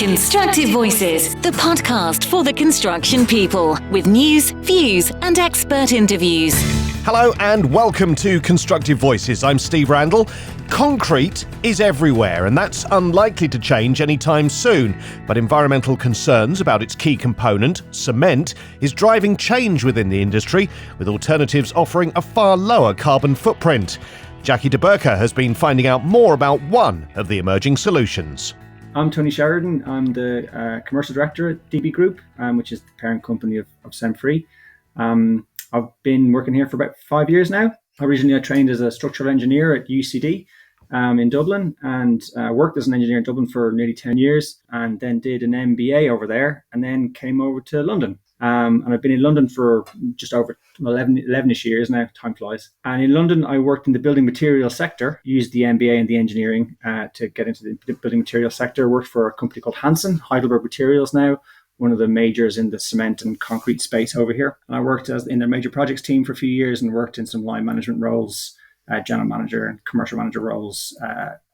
Constructive Voices, the podcast for the construction people, with news, views, and expert interviews. Hello and welcome to Constructive Voices. I'm Steve Randall. Concrete is everywhere, and that's unlikely to change anytime soon. But environmental concerns about its key component, cement, is driving change within the industry, with alternatives offering a far lower carbon footprint. Jackie de Burca has been finding out more about one of the emerging solutions. I'm Tony Sheridan. I'm the commercial director at DB Group, which is the parent company of Cemfree. I've been working here for about 5 years now. Originally, I trained as a structural engineer at UCD in Dublin, and worked as an engineer in Dublin for nearly 10 years, and then did an MBA over there, and then came over to London. And I've been in London for just over 11-ish years now. Time flies. And in London, I worked in the building materials sector, used the MBA and the engineering to get into the building materials sector. Worked for a company called Hansen, Heidelberg Materials now, one of the majors in the cement and concrete space over here. And I worked in their major projects team for a few years and worked in some line management roles, general manager and commercial manager roles.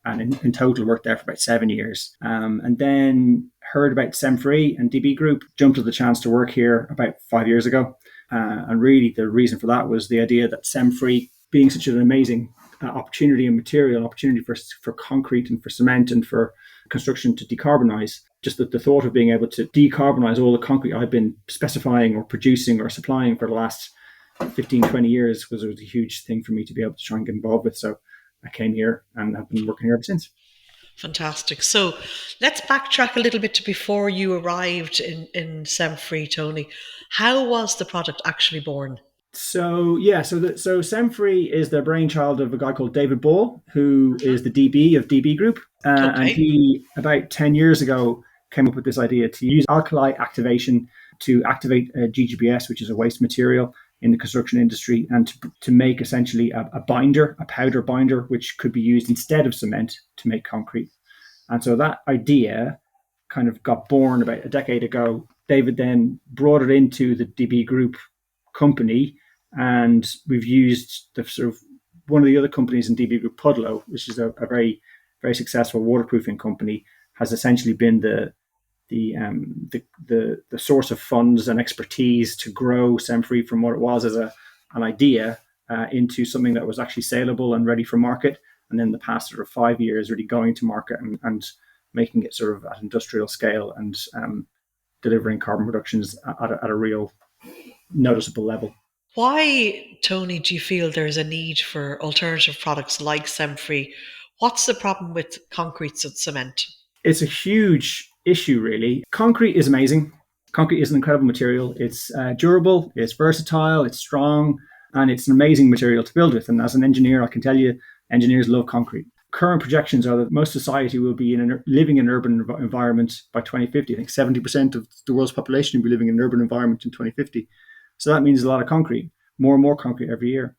And in total worked there for about 7 years. And then heard about Cemfree and DB Group, jumped at the chance to work here about 5 years ago. And really the reason for that was the idea that Cemfree, being such an amazing opportunity and material, opportunity for concrete and for cement and for construction to decarbonize, just the thought of being able to decarbonize all the concrete I've been specifying or producing or supplying for the last 15, 20 years was a huge thing for me to be able to try and get involved with. So I came here and have been working here ever since. Fantastic. So let's backtrack a little bit to before you arrived in Cemfree, Tony. How was the product actually born? So Cemfree is the brainchild of a guy called David Ball, who is the DB of DB Group. And he, about 10 years ago, came up with this idea to use alkali activation to activate GGBS, which is a waste material in the construction industry, and to make essentially a binder, a powder binder, which could be used instead of cement to make concrete. And so that idea kind of got born about a decade ago. David then brought it into the DB Group company, and we've used the sort of one of the other companies in DB Group, Pudlow, which is a very, very successful waterproofing company, has essentially been the source of funds and expertise to grow Cemfree from what it was as an idea into something that was actually saleable and ready for market. And then the past sort of 5 years really going to market and making it sort of at industrial scale and delivering carbon reductions at a real noticeable level. Why, Tony, do you feel there's a need for alternative products like Cemfree? What's the problem with concrete and cement? It's a huge issue, really. Concrete is amazing. Concrete is an incredible material. It's durable, it's versatile, it's strong, and it's an amazing material to build with. And as an engineer, I can tell you, engineers love concrete. Current projections are that most society will be living in an urban environment by 2050. I think 70% of the world's population will be living in an urban environment in 2050. So that means a lot of concrete, more and more concrete every year.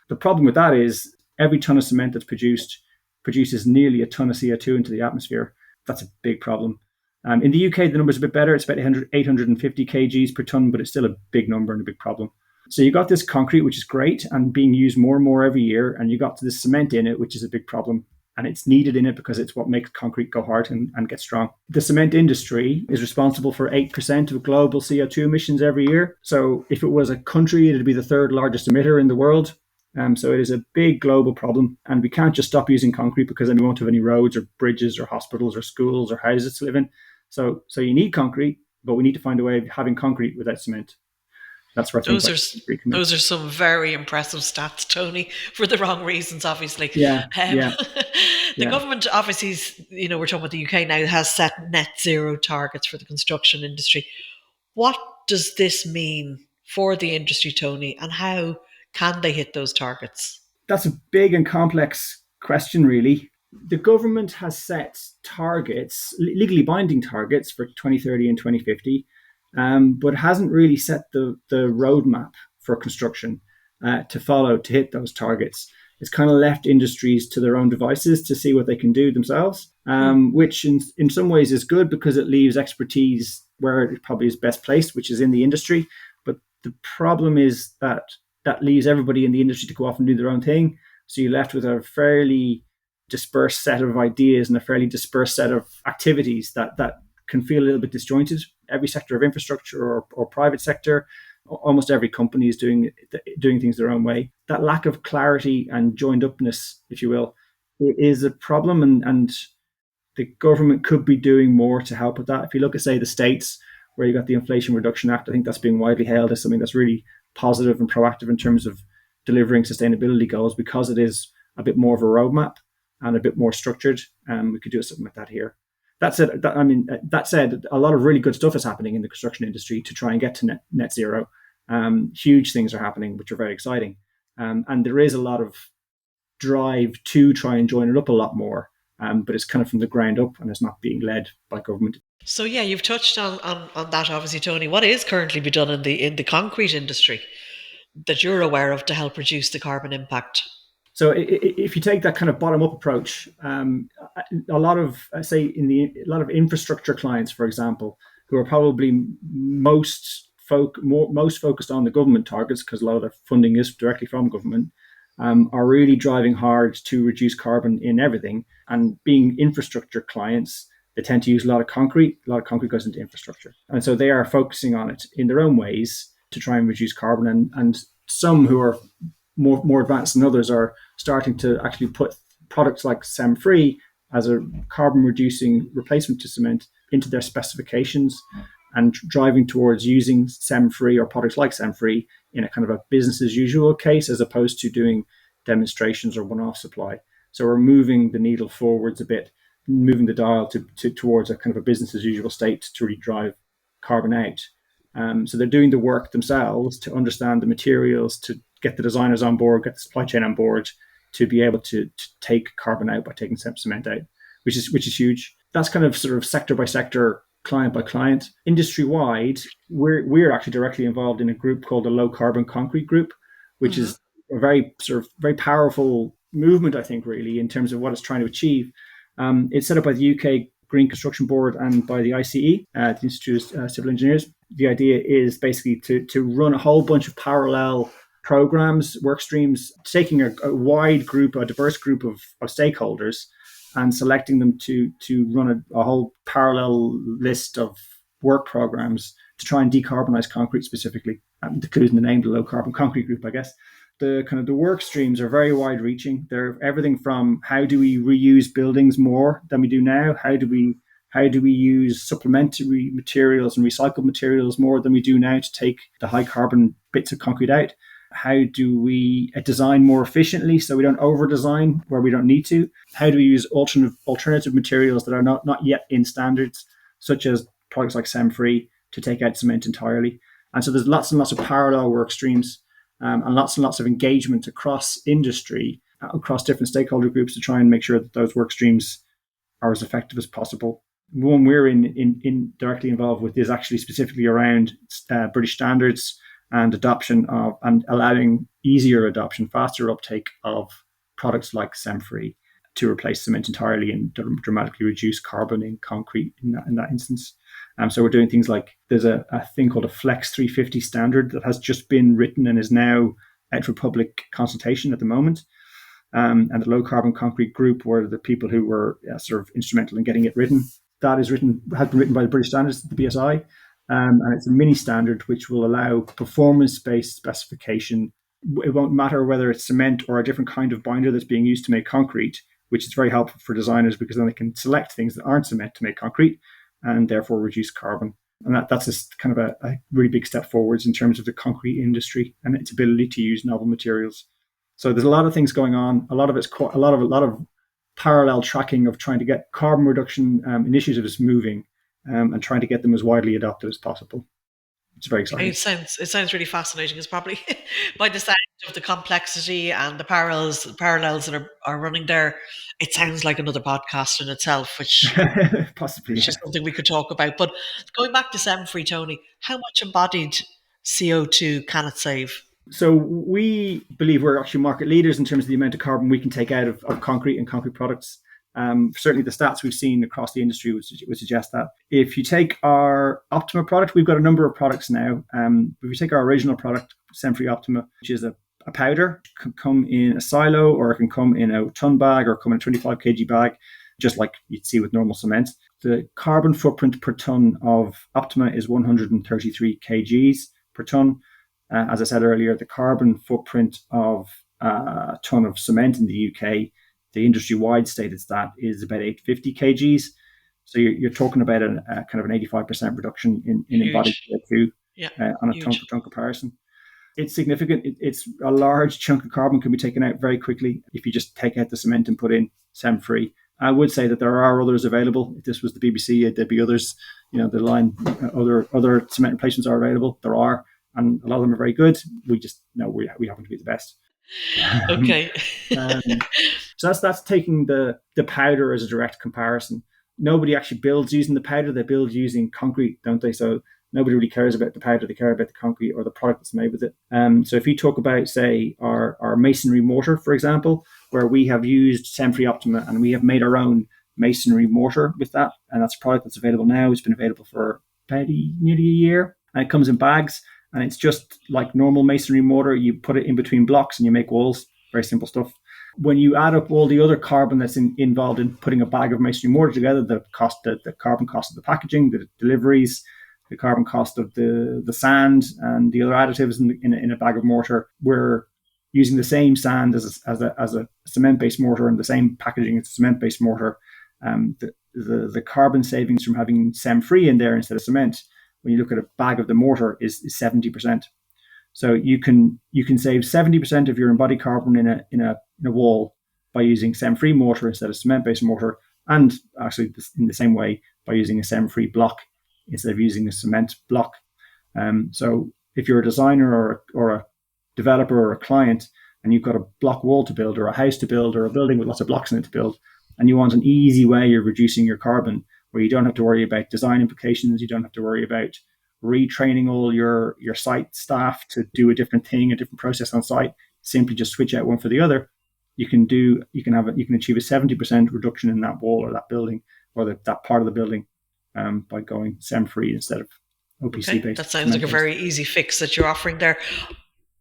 The problem with that is every ton of cement that's produces nearly a ton of CO2 into the atmosphere. That's a big problem. In the UK, the number's a bit better. It's about 850 kgs per ton, but it's still a big number and a big problem. So you got this concrete, which is great and being used more and more every year, and you got this cement in it, which is a big problem. And it's needed in it because it's what makes concrete go hard and get strong. The cement industry is responsible for 8% of global CO2 emissions every year. So if it was a country, it'd be the third largest emitter in the world. So it is a big global problem, and we can't just stop using concrete because then we won't have any roads or bridges or hospitals or schools or houses to live in. So you need concrete, but we need to find a way of having concrete without cement. That's where those are some very impressive stats, Tony, for the wrong reasons, obviously. The government, obviously, we're talking about the UK now, has set net zero targets for the construction industry. What does this mean for the industry, Tony, and how can they hit those targets? That's a big and complex question, really. The government has set targets, legally binding targets for 2030 and 2050, but hasn't really set the roadmap for construction to follow to hit those targets. It's kind of left industries to their own devices to see what they can do themselves, which in some ways is good because it leaves expertise where it probably is best placed, which is in the industry. But the problem is that leaves everybody in the industry to go off and do their own thing. So you're left with a fairly dispersed set of ideas and a fairly dispersed set of activities that can feel a little bit disjointed. Every sector of infrastructure or private sector, almost every company is doing things their own way. That lack of clarity and joined upness, if you will, is a problem, and the government could be doing more to help with that. If you look at, say, the States, where you got the Inflation Reduction Act, I think that's being widely hailed as something that's really positive and proactive in terms of delivering sustainability goals, because it is a bit more of a roadmap and a bit more structured. We could do something like that here. That said, a lot of really good stuff is happening in the construction industry to try and get to net zero. Huge things are happening, which are very exciting. And there is a lot of drive to try and join it up a lot more. But it's kind of from the ground up, and it's not being led by government. So yeah, you've touched on that, obviously, Tony. What is currently being done in the concrete industry that you're aware of to help reduce the carbon impact? So if you take that kind of bottom up approach, a lot of infrastructure clients, for example, who are probably most focused on the government targets, because a lot of their funding is directly from government, are really driving hard to reduce carbon in everything. And being infrastructure clients, they tend to use a lot of concrete. A lot of concrete goes into infrastructure. And so they are focusing on it in their own ways to try and reduce carbon. And some who are more advanced than others are starting to actually put products like Cemfree as a carbon reducing replacement to cement into their specifications, and driving towards using Cemfree or products like Cemfree in a kind of a business as usual case, as opposed to doing demonstrations or one-off supply. So we're moving the needle forwards a bit, moving the dial towards a kind of a business as usual state to really drive carbon out. So they're doing the work themselves to understand the materials, to get the designers on board, get the supply chain on board, to be able to take carbon out by taking cement out, which is huge. That's kind of sort of sector by sector, client by client. Industry wide, we're actually directly involved in a group called the Low Carbon Concrete Group, which is a very powerful movement, I think, really, in terms of what it's trying to achieve. It's set up by the UK Green Construction Board and by the ICE, the Institute of Civil Engineers. The idea is basically to run a whole bunch of parallel programs, work streams, taking a wide group, a diverse group of stakeholders, and selecting them to run a whole parallel list of work programs to try and decarbonize concrete specifically, including the name, the Low Carbon Concrete Group, I guess. The kind of the work streams are very wide reaching. They're everything from how do we reuse buildings more than we do now? How do we use supplementary materials and recycled materials more than we do now to take the high carbon bits of concrete out? How do we design more efficiently so we don't over design where we don't need to? How do we use alternative materials that are not yet in standards, such as products like Cemfree, to take out cement entirely? And so there's lots and lots of parallel work streams, and lots of engagement across industry, across different stakeholder groups, to try and make sure that those work streams are as effective as possible. The one we're in directly involved with is actually specifically around British standards and adoption of, and allowing easier adoption, faster uptake of products like Cemfree to replace cement entirely and dramatically reduce carbon in concrete in that instance. So we're doing things like, there's a thing called a Flex 350 standard that has just been written and is now out for public consultation at the moment. And the Low Carbon Concrete Group were the people who were sort of instrumental in getting it written. That has been written by the British Standards, the BSI. And it's a mini standard which will allow performance-based specification. It won't matter whether it's cement or a different kind of binder that's being used to make concrete, which is very helpful for designers, because then they can select things that aren't cement to make concrete and therefore reduce carbon. And that's a kind of a really big step forwards in terms of the concrete industry and its ability to use novel materials. So there's a lot of things going on. A lot of it's a lot of parallel tracking of trying to get carbon reduction initiatives moving, and trying to get them as widely adopted as possible. It's very exciting. It sounds really fascinating. It's probably by the sound of the complexity and the parallels that are running there. It sounds like another podcast in itself, which possibly is something we could talk about. But going back to Cemfree, Tony, how much embodied CO2 can it save? So we believe we're actually market leaders in terms of the amount of carbon we can take out of concrete and concrete products. Certainly the stats we've seen across the industry would suggest that. If you take our Optima product, we've got a number of products now. If you take our original product, Cemfree Optima, which is a powder, it can come in a silo, or it can come in a ton bag, or come in a 25 kg bag, just like you'd see with normal cement. The carbon footprint per tonne of Optima is 133 kgs per tonne. As I said earlier, the carbon footprint of a tonne of cement in the UK, the industry-wide stated stat, is about 850 kgs. So you're talking about a kind of an 85% reduction in embodied CO2 on a tonne-for-tonne comparison. It's significant. It's a large chunk of carbon can be taken out very quickly if you just take out the cement and put in Cemfree. I would say that there are others available. If this was the BBC, there'd be others. The line, other cement replacements are available. There are, and a lot of them are very good. We just know we happen to be the best. Okay. So that's taking the powder as a direct comparison. Nobody actually builds using the powder. They build using concrete, don't they? So nobody really cares about the powder. They care about the concrete or the product that's made with it. So if you talk about, say, our masonry mortar, for example, where we have used Cemfree Optima and we have made our own masonry mortar with that, and that's a product that's available now. It's been available for nearly a year, and it comes in bags, and it's just like normal masonry mortar. You put it in between blocks and you make walls. Very simple stuff. When you add up all the other carbon that's involved in putting a bag of masonry mortar together, the carbon cost of the packaging, the deliveries, the carbon cost of the sand and the other additives in a bag of mortar, we're using the same sand as a cement-based mortar and the same packaging as a cement-based mortar. The carbon savings from having Cemfree in there instead of cement, when you look at a bag of the mortar, is 70%. So you can save 70% of your embodied carbon in a wall by using Cemfree mortar instead of cement-based mortar, and actually in the same way by using a Cemfree block instead of using a cement block. So if you're a designer or a developer or a client and you've got a block wall to build or a house to build or a building with lots of blocks in it to build, and you want an easy way of reducing your carbon where you don't have to worry about design implications, you don't have to worry about retraining all your site staff to do a different thing, a different process on site, simply just switch out one for the other, you can achieve a 70% reduction in that wall or that building or that part of the building by going Cemfree instead of OPC based. That sounds like a very easy fix that you're offering there.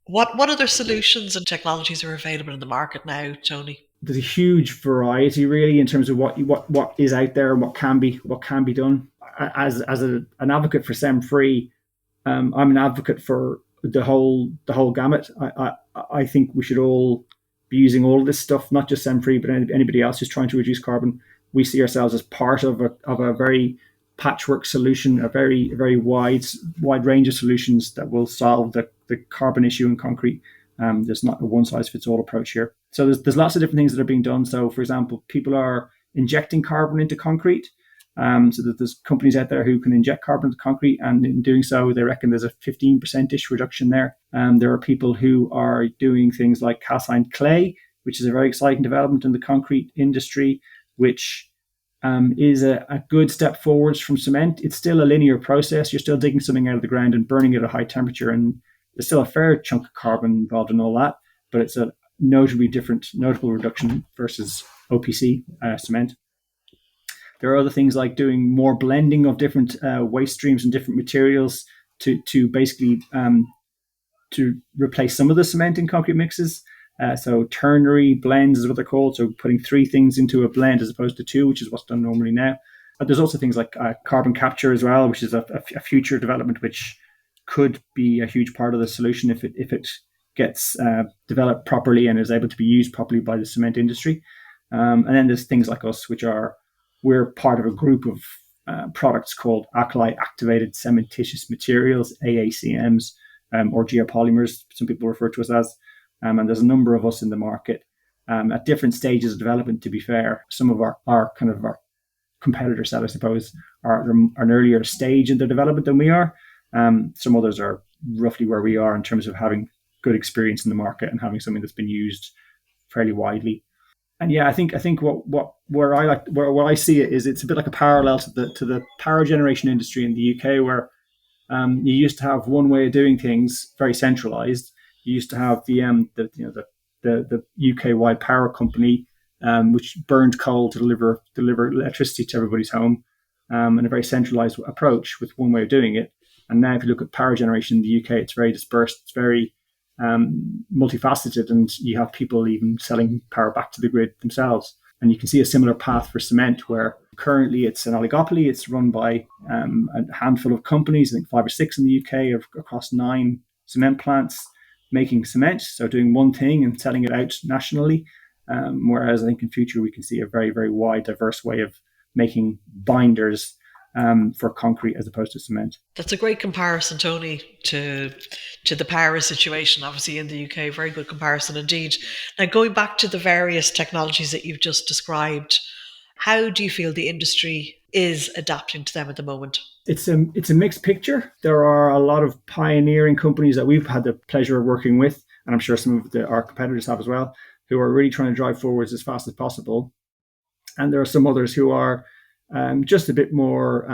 What other solutions and technologies are available in the market now, Tony? There's a huge variety, really, in terms of what is out there and what can be done. As an advocate for Cemfree, I'm an advocate for the whole gamut. I think we should all be using all of this stuff, not just Cemfree, but anybody else who's trying to reduce carbon. We see ourselves as part of a very patchwork solution, a very wide range of solutions that will solve the carbon issue in concrete. There's not a one size fits all approach here. So there's lots of different things that are being done. So, for example, people are injecting carbon into concrete. So that there's companies out there who can inject carbon into concrete, and in doing so, they reckon there's a 15%-ish reduction there. There are people who are doing things like calcined clay, which is a very exciting development in the concrete industry, which is a good step forwards from cement. It's still a linear process. You're still digging something out of the ground and burning it at a high temperature, and there's still a fair chunk of carbon involved in all that, but it's a notable reduction versus OPC cement. There are other things like doing more blending of different waste streams and different materials to basically to replace some of the cement in concrete mixes. So ternary blends is what they're called. So putting 3 things into a blend as opposed to 2, which is what's done normally now. But there's also things like carbon capture as well, which is a future development which could be a huge part of the solution if it gets developed properly and is able to be used properly by the cement industry. And then there's things like us, we're part of a group of products called alkali activated cementitious materials, AACMs, or geopolymers, some people refer to us as. And there's a number of us in the market at different stages of development, to be fair. Some of our competitor set, I suppose, are an earlier stage in their development than we are. Some others are roughly where we are in terms of having good experience in the market and having something that's been used fairly widely. And yeah, I think where I see it is it's a bit like a parallel to the power generation industry in the UK, where you used to have one way of doing things, very centralized. You used to have the UK wide power company, which burned coal to deliver electricity to everybody's home, and a very centralized approach with one way of doing it. And now, if you look at power generation in the UK, it's very dispersed. It's very multifaceted, and you have people even selling power back to the grid themselves. And you can see a similar path for cement, where currently it's an oligopoly. It's run by a handful of companies, I think 5 or 6 in the UK, across 9 cement plants making cement. So doing one thing and selling it out nationally. Whereas I think in future we can see a very, very wide, diverse way of making binders for concrete as opposed to cement. That's a great comparison, Tony, to the Paris situation, obviously in the UK. Very good comparison indeed. Now, going back to the various technologies that you've just described, how do you feel the industry is adapting to them at the moment? It's a mixed picture. There are a lot of pioneering companies that we've had the pleasure of working with, and I'm sure some of our competitors have as well, who are really trying to drive forwards as fast as possible. And there are some others who are just a bit more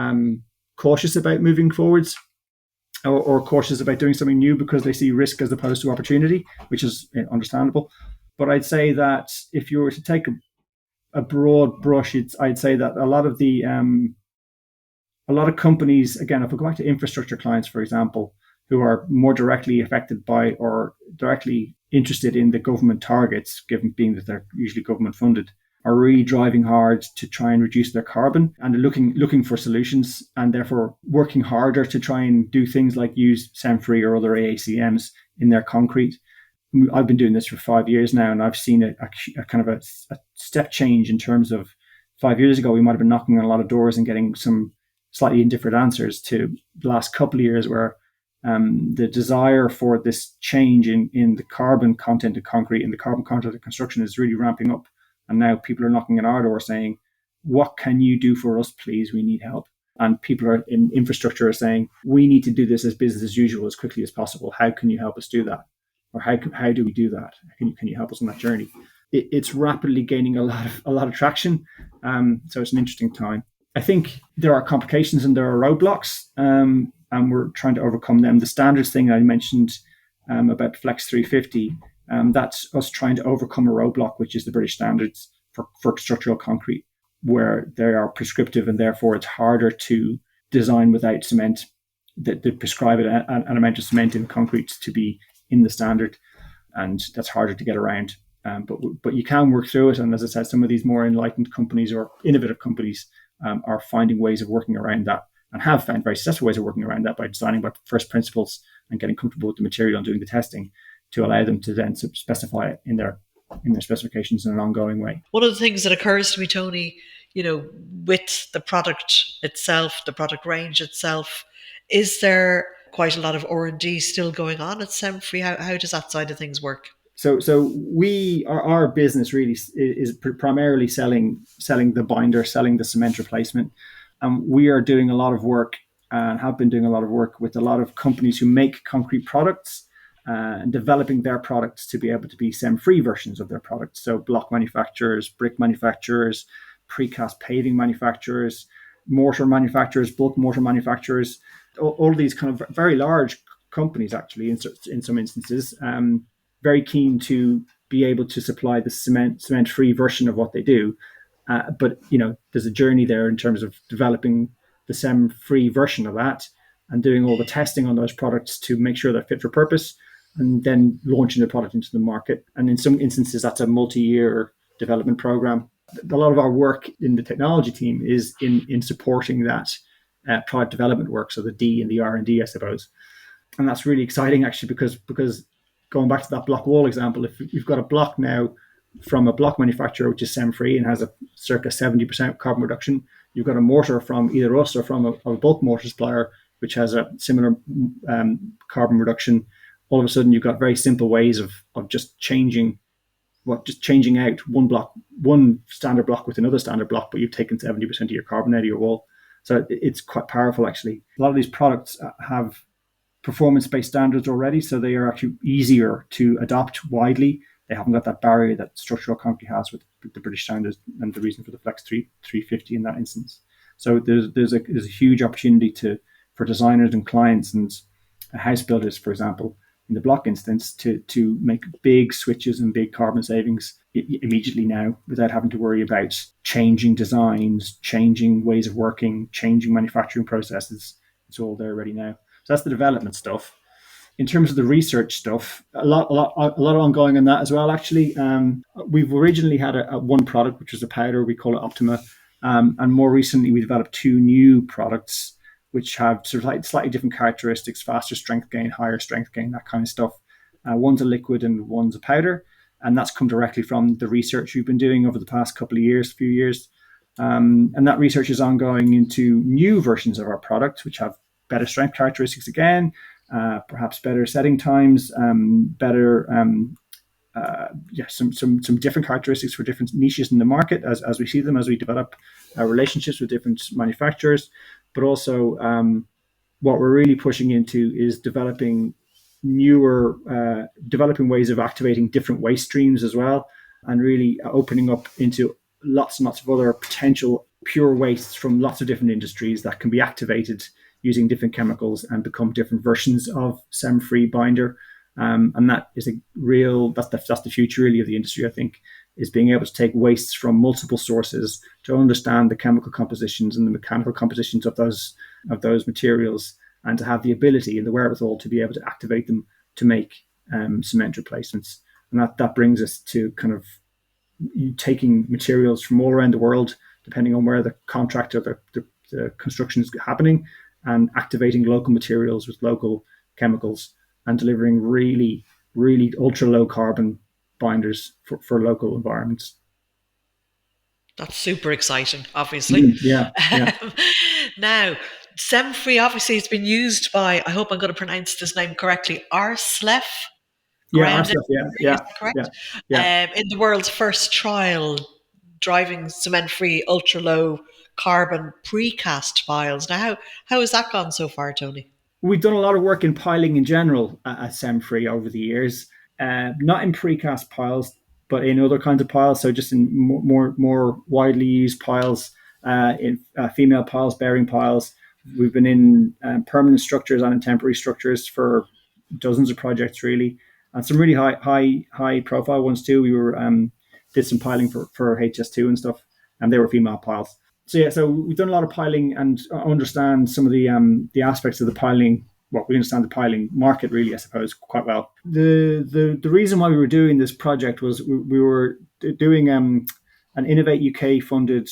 cautious about moving forwards, or cautious about doing something new because they see risk as opposed to opportunity, which is understandable. But I'd say that if you were to take a broad brush, I'd say that a lot of companies, again, if we go back to infrastructure clients, for example, who are more directly affected by or directly interested in the government targets, given being that they're usually government funded, are really driving hard to try and reduce their carbon and are looking for solutions, and therefore working harder to try and do things like use Cemfree or other AACMs in their concrete. I've been doing this for 5 years now, and I've seen a kind of a step change in terms of 5 years ago, we might have been knocking on a lot of doors and getting some slightly indifferent answers, to the last couple of years where the desire for this change in the carbon content of concrete and the carbon content of construction is really ramping up. And now people are knocking on our door saying, what can you do for us, please? We need help. And people are in infrastructure are saying, we need to do this as business as usual as quickly as possible. How can you help us do that? Or how do we do that? Can you help us on that journey? It's rapidly gaining a lot of traction. So it's an interesting time. I think there are complications and there are roadblocks, and we're trying to overcome them. The standards thing I mentioned about Flex 350, that's us trying to overcome a roadblock, which is the British standards for structural concrete, where they are prescriptive and therefore it's harder to design without cement, that prescribe an amount of cement in concrete to be in the standard, and that's harder to get around. But you can work through it, and as I said, some of these more enlightened companies or innovative companies are finding ways of working around that, and have found very successful ways of working around that by designing by first principles and getting comfortable with the material and doing the testing to allow them to then specify it in their specifications in an ongoing way. One of the things that occurs to me, Tony, with the product itself, the product range itself, is there quite a lot of R&D still going on at Cemfree? How does that side of things work? So our business really is primarily selling the binder, selling the cement replacement. We are doing a lot of work and have been doing a lot of work with a lot of companies who make concrete products and developing their products to be able to be Cemfree versions of their products. So block manufacturers, brick manufacturers, precast paving manufacturers, mortar manufacturers, bulk mortar manufacturers, all these kind of very large companies actually in some instances, very keen to be able to supply the cement-free version of what they do. But there's a journey there in terms of developing the Cemfree version of that and doing all the testing on those products to make sure they're fit for purpose, and then launching the product into the market. And in some instances, that's a multi-year development program. A lot of our work in the technology team is in supporting that product development work, so the D and the R&D, I suppose. And that's really exciting, actually, because going back to that block wall example, if you've got a block now from a block manufacturer, which is Cemfree and has a circa 70% carbon reduction, you've got a mortar from either us or from a bulk mortar supplier, which has a similar carbon reduction. All of a sudden, you've got very simple ways of just changing out one standard block with another standard block, but you've taken 70% of your carbon out of your wall. So it's quite powerful, actually. A lot of these products have performance-based standards already, so they are actually easier to adopt widely. They haven't got that barrier that structural concrete has with the British standards, and the reason for the Flex 350 in that instance. So there's a huge opportunity for designers and clients and house builders, for example, in the block instance, to make big switches and big carbon savings immediately now without having to worry about changing designs, changing ways of working, changing manufacturing processes. It's all there already now. So that's the development stuff. in terms of the research stuff, a lot ongoing on that as well. Actually, we've originally had a one product, which was a powder. We call it Optima, and more recently we developed two new products, which have sort of like slightly different characteristics: faster strength gain, higher strength gain, that kind of stuff. One's a liquid and one's a powder, and that's come directly from the research we've been doing over the past few years. And that research is ongoing into new versions of our product, which have better strength characteristics again. Perhaps better setting times, better, some different characteristics for different niches in the market as we see them, as we develop relationships with different manufacturers. But also, what we're really pushing into is developing ways of activating different waste streams as well, and really opening up into lots and lots of other potential pure wastes from lots of different industries that can be activated using different chemicals and become different versions of Cemfree binder. And that is that's the future really of the industry, I think, is being able to take wastes from multiple sources to understand the chemical compositions and the mechanical compositions of those materials, and to have the ability and the wherewithal to be able to activate them to make cement replacements. And that brings us to kind of taking materials from all around the world, depending on where the contract or the construction is happening, and activating local materials with local chemicals and delivering really, really ultra low carbon binders for local environments. That's super exciting, obviously. Yeah. Now, Cemfree obviously has been used by, I hope I'm going to pronounce this name correctly, Arslef. Yeah, Arslef, yeah. Correct? In the world's first trial driving cement-free, ultra-low carbon precast piles. Now, how has that gone so far, Tony? We've done a lot of work in piling in general at Cemfree over the years, not in precast piles, but in other kinds of piles. So just in more widely used piles, in female piles, bearing piles. We've been in permanent structures and in temporary structures for dozens of projects, really, and some really high profile ones too. We were did some piling for HS2 and stuff, and they were female piles. So we've done a lot of piling and understand some of the aspects of the piling. Well, we understand the piling market really, I suppose, quite well. The reason why we were doing this project was we were doing an Innovate UK funded,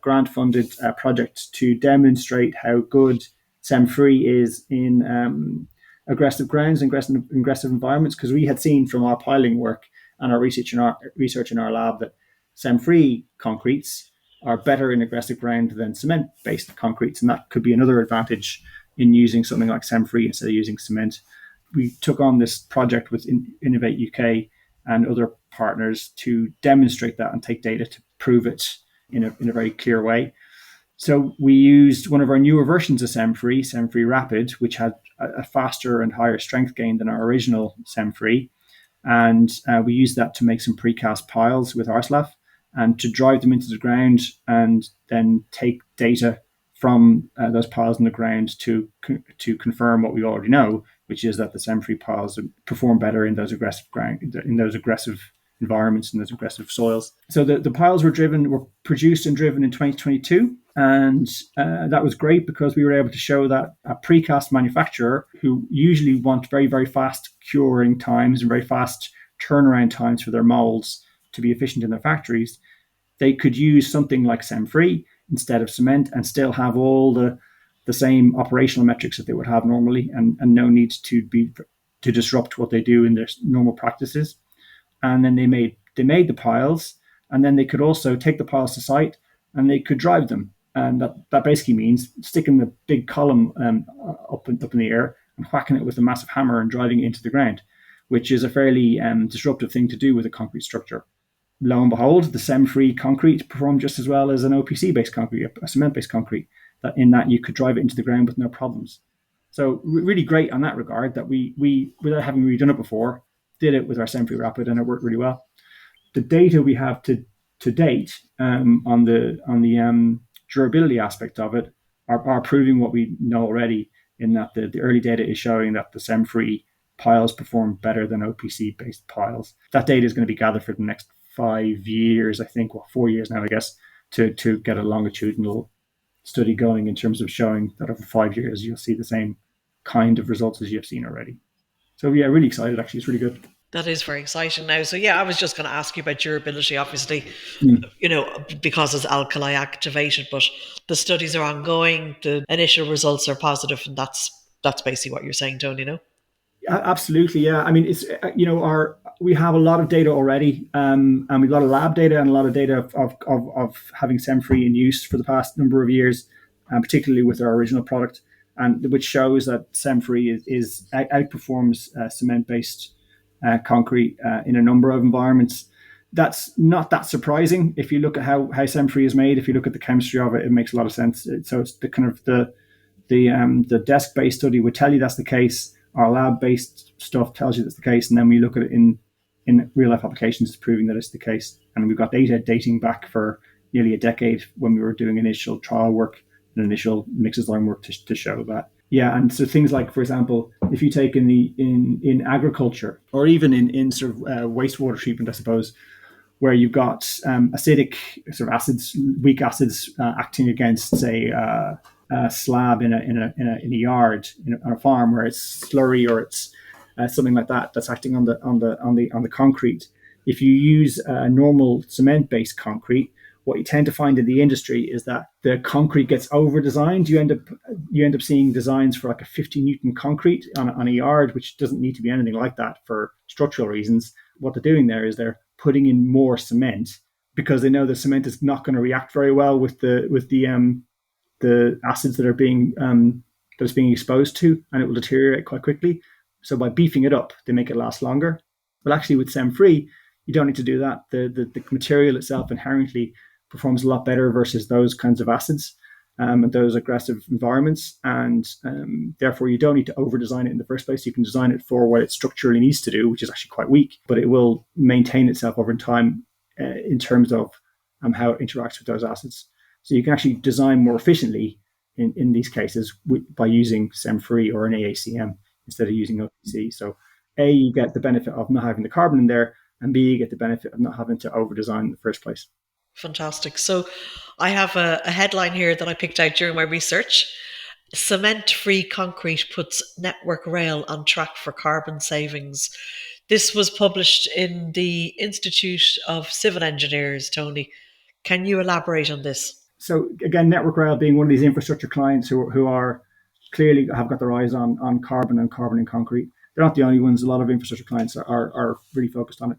grant funded project to demonstrate how good Cemfree is in aggressive grounds, aggressive environments, because we had seen from our piling work and our research in our lab that Cemfree concretes are better in aggressive ground than cement-based concretes, and that could be another advantage in using something like Cemfree instead of using cement. We took on this project with Innovate UK and other partners to demonstrate that and take data to prove it in a very clear way. So we used one of our newer versions of Cemfree Rapid, which had a faster and higher strength gain than our original Cemfree. And we used that to make some precast piles with Arslef and to drive them into the ground and then take data from those piles in the ground to confirm what we already know, which is that the Cemfree piles perform better in those aggressive environments and those aggressive soils. So the piles were produced and driven in 2022. And that was great because we were able to show that a precast manufacturer, who usually want very, very fast curing times and very fast turnaround times for their molds to be efficient in their factories, they could use something like Cemfree instead of cement and still have all the same operational metrics that they would have normally, and no need to disrupt what they do in their normal practices. And then they made the piles, and then they could also take the piles to site and they could drive them. And that basically means sticking the big column up in the air and whacking it with a massive hammer and driving it into the ground, which is a fairly disruptive thing to do with a concrete structure. Lo and behold, the Cemfree concrete performed just as well as an OPC-based concrete, a cement-based concrete, that you could drive it into the ground with no problems. So really great on that regard that we without having redone it before, did it with our Cemfree Rapid, and it worked really well. The data we have to date on the durability aspect of it are proving what we know already, in that the early data is showing that the Cemfree piles perform better than OPC-based piles. That data is going to be gathered for the next 5 years, I think, 4 years now, I guess, to get a longitudinal study going in terms of showing that over 5 years you'll see the same kind of results as you've seen already. So yeah, really excited. Actually, it's really good. That is very exciting now. So yeah, I was just going to ask you about durability, obviously, because it's alkali activated, but the studies are ongoing. The initial results are positive, and that's basically what you're saying, Tony, Absolutely, yeah. I mean, it's we have a lot of data already, and we've got a lot of lab data and a lot of data of having Cemfree in use for the past number of years, particularly with our original product, and which shows that Cemfree is outperforms cement-based concrete in a number of environments. That's not that surprising if you look at how Cemfree is made. If you look at the chemistry of it, it makes a lot of sense. So it's the kind of the desk-based study would tell you that's the case. Our lab-based stuff tells you that's the case, and then we look at it in real-life applications, proving that it's the case. And we've got data dating back for nearly a decade when we were doing initial trial work and initial mix design work to show that. Yeah, and so things like, for example, if you take in agriculture or even in sort of wastewater treatment, I suppose, where you've got acidic sort of acids, weak acids acting against, say, a slab in a yard on a farm where it's slurry or it's something like that that's acting on the concrete. If you use normal cement-based concrete, what you tend to find in the industry is that the concrete gets over-designed. You end up seeing designs for like a 50 Newton concrete on a yard, which doesn't need to be anything like that for structural reasons. What they're doing there is they're putting in more cement because they know the cement is not going to react very well with the acids that are being that's being exposed to, and it will deteriorate quite quickly. So by beefing it up, they make it last longer. But actually, with Cemfree, you don't need to do that. The material itself inherently performs a lot better versus those kinds of acids and those aggressive environments, and therefore you don't need to over-design it in the first place. You can design it for what it structurally needs to do, which is actually quite weak, but it will maintain itself over time in terms of how it interacts with those acids. So you can actually design more efficiently in these cases by using Cemfree or an AACM instead of using OPC. So A, you get the benefit of not having the carbon in there, and B, you get the benefit of not having to over-design in the first place. Fantastic. So I have a headline here that I picked out during my research. Cement-free concrete puts Network Rail on track for carbon savings. This was published in the Institute of Civil Engineers, Tony. Can you elaborate on this? So again, Network Rail being one of these infrastructure clients who are clearly have got their eyes on carbon and concrete. They're not the only ones. A lot of infrastructure clients are really focused on it.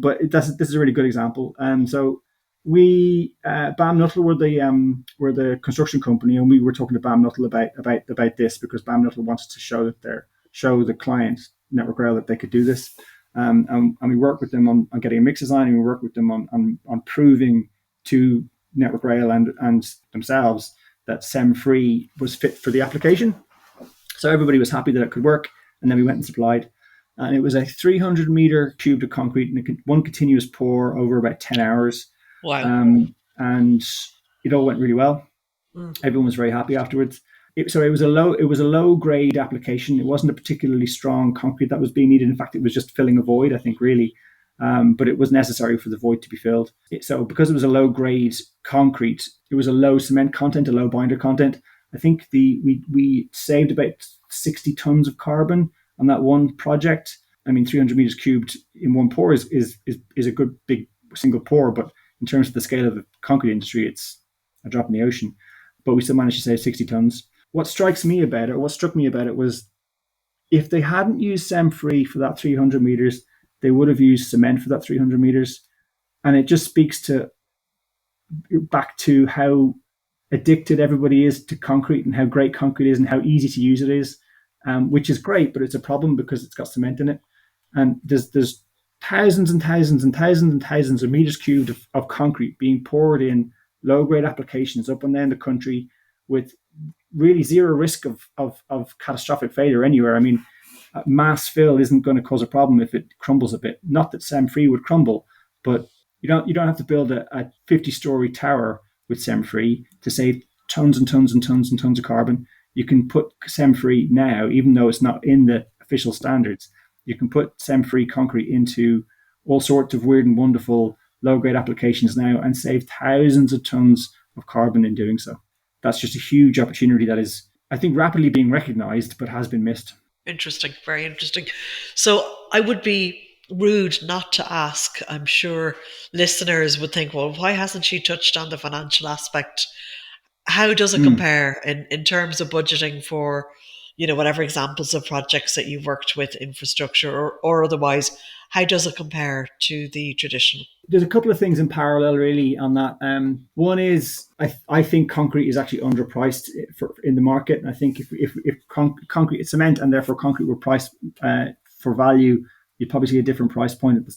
But this is a really good example. So we BAM Nuttall were the construction company, and we were talking to BAM Nuttall about this because BAM Nuttall wanted to show the client Network Rail that they could do this. And we worked with them on getting a mix design, and we worked with them on proving to Network Rail and themselves that Cemfree was fit for the application. So everybody was happy that it could work, and then we went and supplied. And it was a 300 meter cube of concrete and one continuous pour over about 10 hours. Wow. And it all went really well. Everyone was very happy afterwards. It was a low grade application. It wasn't a particularly strong concrete that was being needed. In fact, it was just filling a void, I think, really. But it was necessary for the void to be filled. So because it was a low grade concrete, it was a low cement content, a low binder content. I think we saved about 60 tons of carbon on that one project. I mean, 300 meters cubed in one pour is a good big single pour, but in terms of the scale of the concrete industry, it's a drop in the ocean. But we still managed to save 60 tons. What struck me about it was if they hadn't used Cemfree for that 300 meters, they would have used cement for that 300 meters. And it just speaks back to how addicted everybody is to concrete and how great concrete is and how easy to use it is, which is great, but it's a problem because it's got cement in it. And there's thousands and thousands and thousands and thousands of meters cubed of concrete being poured in low-grade applications up and down the country with really zero risk of catastrophic failure anywhere. I mean, mass fill isn't going to cause a problem if it crumbles a bit. Not that Cemfree would crumble, but you don't have to build a 50-story tower with Cemfree to save tons and tons and tons and tons of carbon. You can put Cemfree now, even though it's not in the official standards, you can put Cemfree concrete into all sorts of weird and wonderful low-grade applications now and save thousands of tons of carbon in doing so. That's just a huge opportunity that is, I think, rapidly being recognized, but has been missed. Interesting, very interesting. So I would be rude not to ask. I'm sure listeners would think, well, why hasn't she touched on the financial aspect? How does it compare in terms of budgeting for, whatever examples of projects that you've worked with, infrastructure or otherwise? How does it compare to the traditional? There's a couple of things in parallel really on that. One is I think concrete is actually underpriced in the market. And I think if concrete, cement and therefore concrete were priced for value, you'd probably see a different price point at the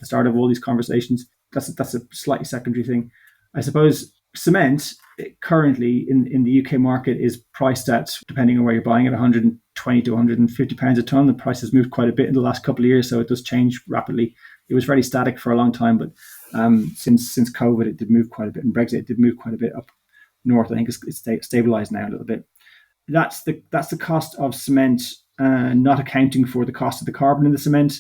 start of all these conversations. That's a slightly secondary thing. I suppose cement currently in the UK market is priced at, depending on where you're buying it, 120 to 150 pounds a tonne. The price has moved quite a bit in the last couple of years, so it does change rapidly. It was very static for a long time, but since COVID, it did move quite a bit, and Brexit, it did move quite a bit up north. I think it's stabilised now a little bit. That's the cost of cement, not accounting for the cost of the carbon in the cement.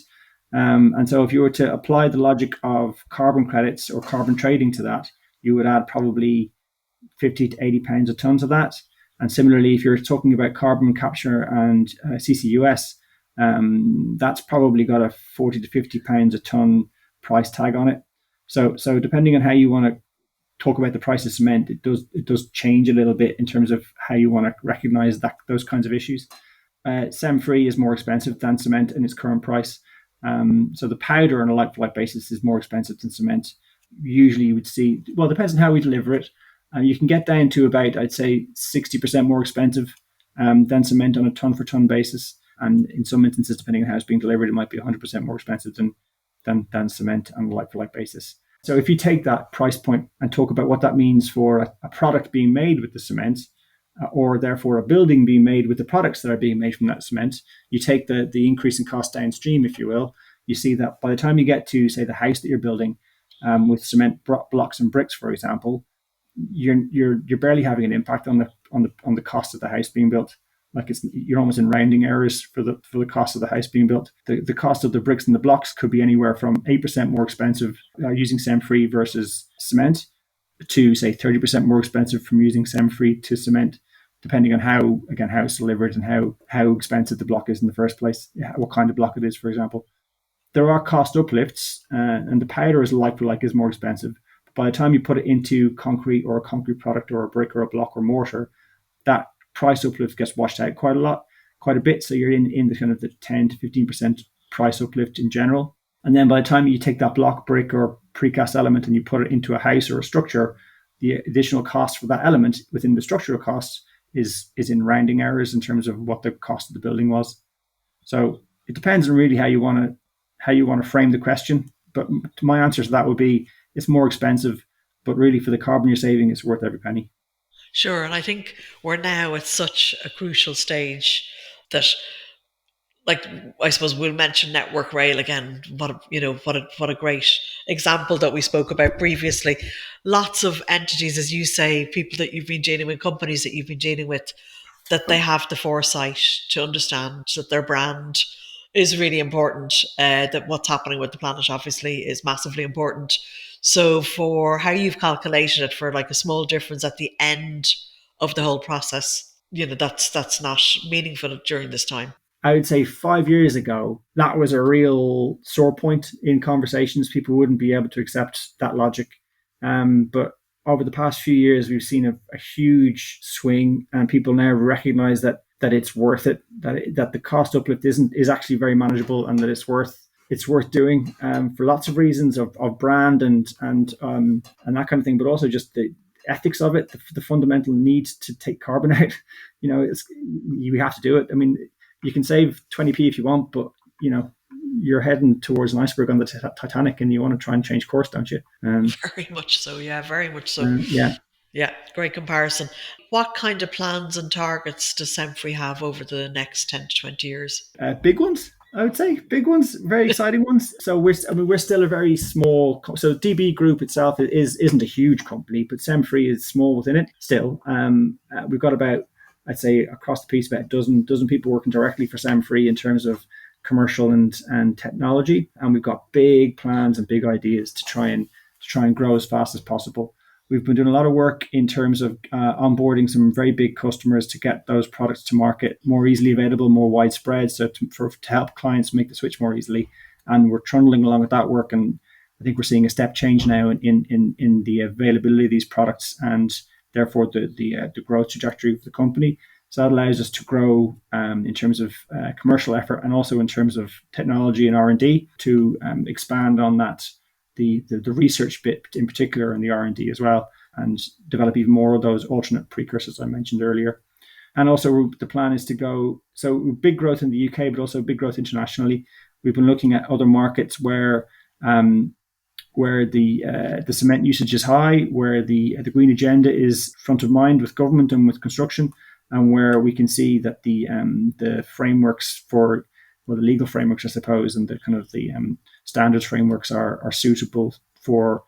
And so if you were to apply the logic of carbon credits or carbon trading to that, you would add probably 50 to 80 pounds a tonne to that. And similarly, if you're talking about carbon capture and CCUS, that's probably got a 40 to 50 pounds a tonne price tag on it. So depending on how you want to talk about the price of cement, it does change a little bit in terms of how you want to recognise those kinds of issues. Cemfree is more expensive than cement in its current price. So the powder on a like-for-like basis is more expensive than cement. Usually you would see, well, it depends on how we deliver it. You can get down to about, I'd say, 60% more expensive than cement on a ton-for-ton basis. And in some instances, depending on how it's being delivered, it might be 100% more expensive than cement on a like-for-like basis. So if you take that price point and talk about what that means for a product being made with the cement, or therefore a building being made with the products that are being made from that cement, you take the increase in cost downstream, if you will. You see that by the time you get to, say, the house that you're building with cement blocks and bricks, for example, you're barely having an impact on the cost of the house being built. Like you're almost in rounding errors for the cost of the house being built. The cost of the bricks and the blocks could be anywhere from 8% more expensive using Cemfree versus cement to, say, 30% more expensive from using Cemfree to cement, depending on how it's delivered and how expensive the block is in the first place, what kind of block it is, for example. There are cost uplifts, and the powder is like-for-like is more expensive. But by the time you put it into concrete or a concrete product or a brick or a block or mortar, that price uplift gets washed out quite a bit. So you're in the kind of the 10 to 15% price uplift in general. And then by the time you take that block, brick or precast element and you put it into a house or a structure, the additional cost for that element within the structural cost is in rounding errors in terms of what the cost of the building was. So it depends on really how you want to frame the question. But my answer to that would be it's more expensive, but really for the carbon you're saving, it's worth every penny. Sure, and I think we're now at such a crucial stage that, like, I suppose we'll mention Network Rail again. What a great example that we spoke about previously. Lots of entities, as you say, people that you've been dealing with, companies that you've been dealing with, that they have the foresight to understand that their brand is really important, that what's happening with the planet obviously is massively important. So for how you've calculated it for like a small difference at the end of the whole process, that's not meaningful during this time. I would say 5 years ago, that was a real sore point in conversations. People wouldn't be able to accept that logic. But over the past few years, we've seen a huge swing, and people now recognize that it's worth it, that the cost uplift is actually very manageable, and that it's worth doing for lots of reasons of brand and that kind of thing, but also just the ethics of it, the fundamental need to take carbon out. You have to do it. I mean, you can save 20p if you want, but you're heading towards an iceberg on the Titanic, and you want to try and change course, don't you? Very much so. Yeah, very much so. Yeah, great comparison. What kind of plans and targets does Cemfree have over the next 10 to 20 years? Big ones, I would say. Big ones, very exciting ones. So we're still a very small. So DB Group itself isn't a huge company, but Cemfree is small within it still. We've got about, I'd say, across the piece, about a dozen people working directly for Cemfree in terms of commercial and technology, and we've got big plans and big ideas to try and grow as fast as possible. we've been doing a lot of work in terms of onboarding some very big customers to get those products to market more easily available, more widespread, so to help clients make the switch more easily. And we're trundling along with that work, and I think we're seeing a step change now in the availability of these products, and therefore the growth trajectory of the company. So that allows us to grow in terms of commercial effort, and also in terms of technology and R&D to expand on that, the research bit in particular, and the R&D as well, and develop even more of those alternate precursors I mentioned earlier. And also the plan is to go, so big growth in the UK, but also big growth internationally. We've been looking at other markets where the cement usage is high, where the green agenda is front of mind with government and with construction, and where we can see that the frameworks for, well, the legal frameworks, I suppose, and the kind of the standards frameworks are suitable for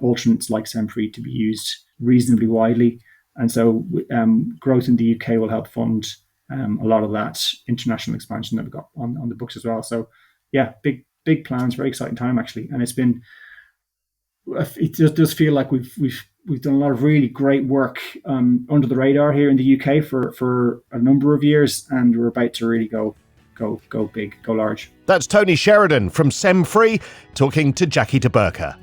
alternates like Cemfree to be used reasonably widely. And so growth in the UK will help fund a lot of that international expansion that we've got on the books as well. So yeah, big plans, very exciting time actually. And it does feel like we've done a lot of really great work under the radar here in the UK for a number of years, and we're about to really go big, go large. That's Tony Sheridan from Cemfree talking to Jackie de Burca.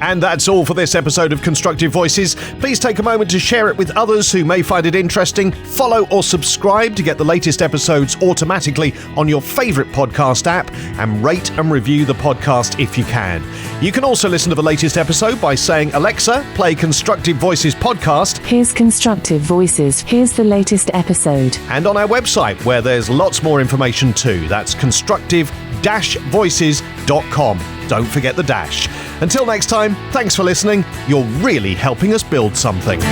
And that's all for this episode of Constructive Voices. Please take a moment to share it with others who may find it interesting. Follow or subscribe to get the latest episodes automatically on your favourite podcast app, and rate and review the podcast if you can. You can also listen to the latest episode by saying, Alexa, play Constructive Voices podcast. Here's Constructive Voices. Here's the latest episode. And on our website, where there's lots more information too. That's constructive-voices.com. Don't forget the dash. Until next time, thanks for listening. You're really helping us build something.